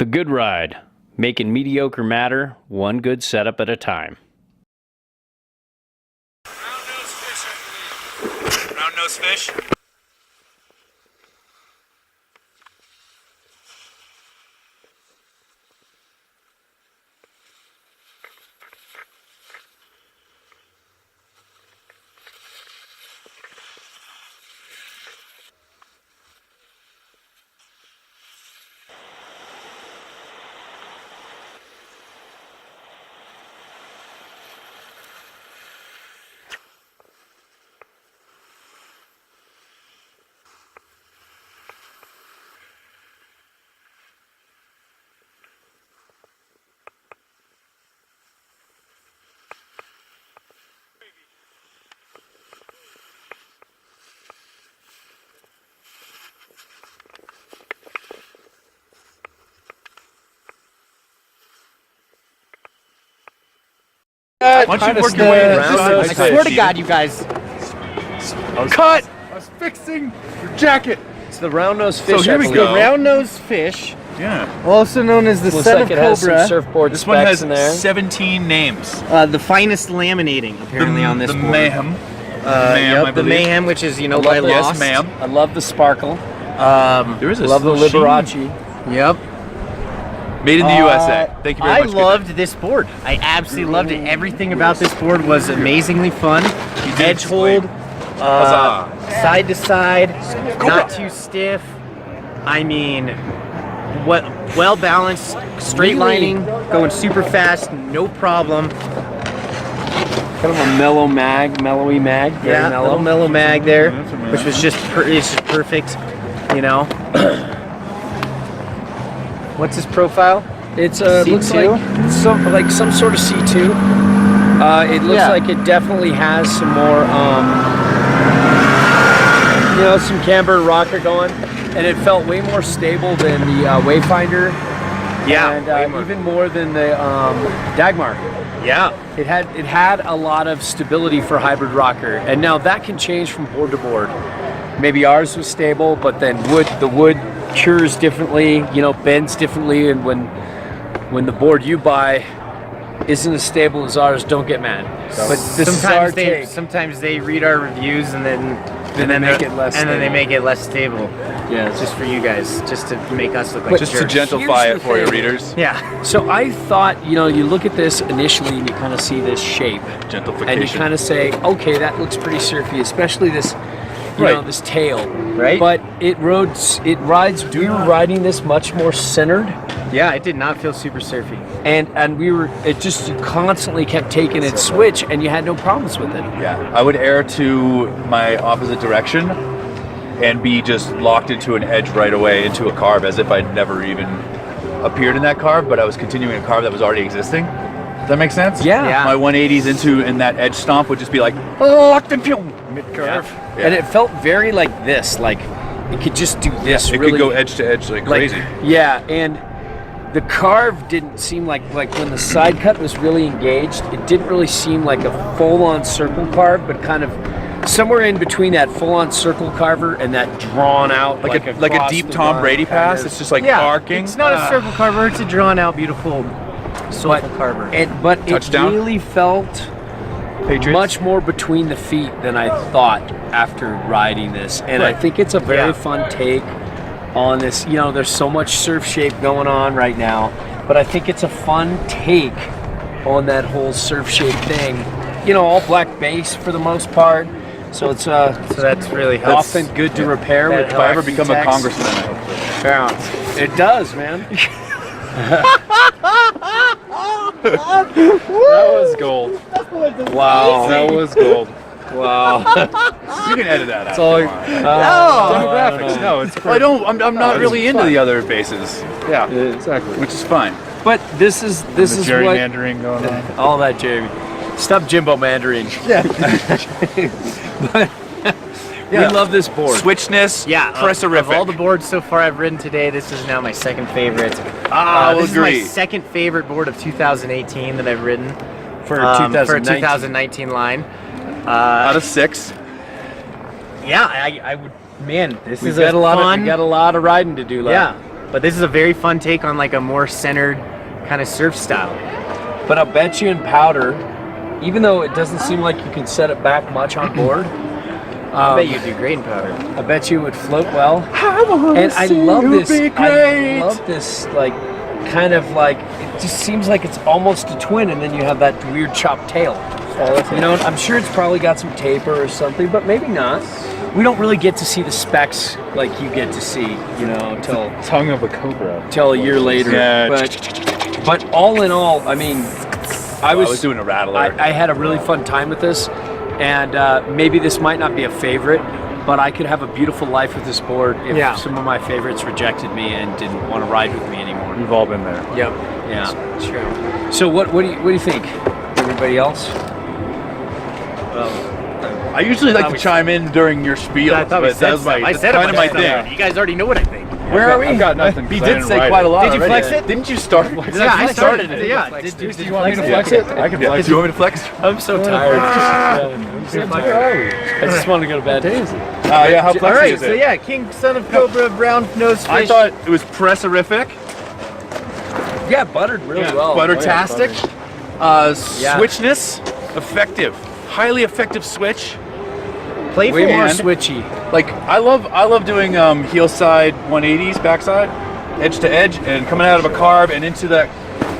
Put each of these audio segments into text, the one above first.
The Good Ride, making mediocre matter one good setup at a time. Round nose fish, I believe. Round nose fish? Why don't you work your way around? I swear to God, you guys. Cut! I was fixing your jacket. It's the round nose fish. So here we go. Round-nosed fish, Yeah. also known as the Looks son like of it has some cobra, surfboard This one specs has in there. 17 names. the finest laminating apparently on this the board. Mayhem. Yep, I the believe. mayhem, which is by love Yes, Lost. ma'am. I love the sparkle. There is a Love the little sheen. Liberace. Yep. Made in the USA. Thank you very I much. loved this board. I absolutely loved it. Everything about this board was amazingly fun. Edge hold, Huzzah. side to side, not too stiff. I mean, what well balanced, straight lining, going super fast, no problem. Kind of a mellowy mag. Very Yeah, mellow. little mellow mag there, That's a which was just it's just perfect. You know. What's his profile? It's looks C2? like some sort of C2. It looks Yeah. like it definitely has some more, some camber rocker going, and it felt way more stable than the Wayfinder, Yeah, and way more. even more than the Dagmar. Yeah. It had a lot of stability for hybrid rocker, and now that can change from board to board. Maybe ours was stable, but then the wood cures differently, bends differently, and when the board you buy isn't as stable as ours, don't get mad. But this is our take. Sometimes they read our reviews and then they make it less and then they stable. make it less stable. Yeah, Just for you guys, just to make us look like Just to jerks. gentlify Here's it the for you, thing. readers. Yeah. So I thought, you look at this initially and you kind of see this shape, Gentrification. and you kind of say, okay, that looks pretty surfy, especially this, Right. this tail. Right. But it rides. We were riding this much more centered, Yeah, it did not feel super surfy. and you constantly kept taking it switch, and you had no problems with it. Yeah, I would err to my opposite direction and be just locked into an edge right away into a carve as if I'd never even appeared in that carve, but I was continuing a carve that was already existing. Does that make sense? Yeah. Yeah. My 180s in that edge stomp would just be like locked in mid-carve. Yeah. And it felt very like this, like it could just do this. It really, could go edge to edge like crazy. Yeah, and the carve didn't seem like when the side cut was really engaged, it didn't really seem like a full-on circle carve, but kind of somewhere in between that full-on circle carver and that drawn out like a across deep the Tom line Brady kind pass. of- It's just like Yeah, arcing. it's not a circle carver, it's a drawn out beautiful soulful carver. But Touchdown. it really felt Patriots. much more between the feet than I thought after riding this, and I Right. think it's a very Yeah. fun take on this. There's so much surf shape going on right now, but I think it's a fun take on that whole surf shape thing. All black base for the most part, so it's So that's really helps. often good to repair That with If I ever black become a text. congressman, I hope so. Bounce. It does, man. That was gold. Wow. That was gold. Wow. You can edit that out. all- if you want. Demographics. No, it's I don't. I'm not really into the other bases. Yeah, exactly. which is fine. But this is The what gerrymandering going on. all that, Jamie. Stop Jimbo Mandarin. We love this board. Switchness. Yeah, presserific. of all the boards so far I've ridden today, this is now my second favorite. I'll This agree. is my second favorite board of 2018 that I've ridden for for a 2019. 2019 line. Out of 6. Yeah, I would. Man, this We've is got a lot fun. of riding to do left. Yeah, But this is a very fun take on like a more centered kind of surf style. But I bet you in powder, even though it doesn't seem like you can set it back much on board, I bet you'd do great in powder. I bet you it would float well. And I love this. I love this, like, kind of like, it just seems like it's almost a twin, and then you have that weird chopped tail. You know, I'm sure it's probably got some taper or something, but maybe not. We don't really get to see the specs like you get to see, you know, Tongue of a cobra. till a year later. Yeah. But all in all, I mean, I was doing a rattler. I had a really fun time with this, and maybe this might not be a favorite, but I could have a beautiful life with this board if some of my favorites rejected me and didn't want to ride with me anymore. We've all been there. Yep. Yeah. True. So what do you think? Everybody else? I usually like to chime in during your spiel, I thought but we said that's I said kind of my stuff. thing. You guys already know what I think. Where are we? I've got nothing. He 'cause I did didn't say ride quite a lot. Did you already. flex it? Didn't you start? Yeah, I started it. it. Yeah. Flex Did it. Do you want me to flex it? I can Yeah. flex Do you want me to flex? I'm so tired. I just want to go to bed. Yeah, how All flexy right. is So it? yeah, king, son of cobra, brown nose fish. I thought it was presserific, Yeah, buttered really well. buttertastic, Yeah. switchness, effective, highly effective switch. playful. Way more And- switchy. Like I love doing heel side 180s backside, edge to edge, and coming out of a carb and into that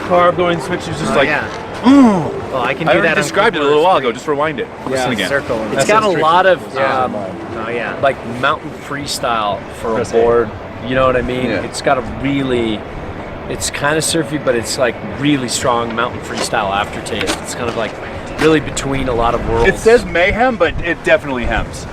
carb going switch is just like. yeah. Ooh. Well, I can I do already that. on described it a Cobra little while Street. ago. Just rewind it. Listen again. Circle. It's got a lot of Oh yeah. like mountain freestyle for a Press board. You know what I mean? Yeah. It's got a really, it's kind of surfy, but it's like really strong mountain freestyle aftertaste. It's kind of like really between a lot of worlds. It says mayhem, but it definitely hems.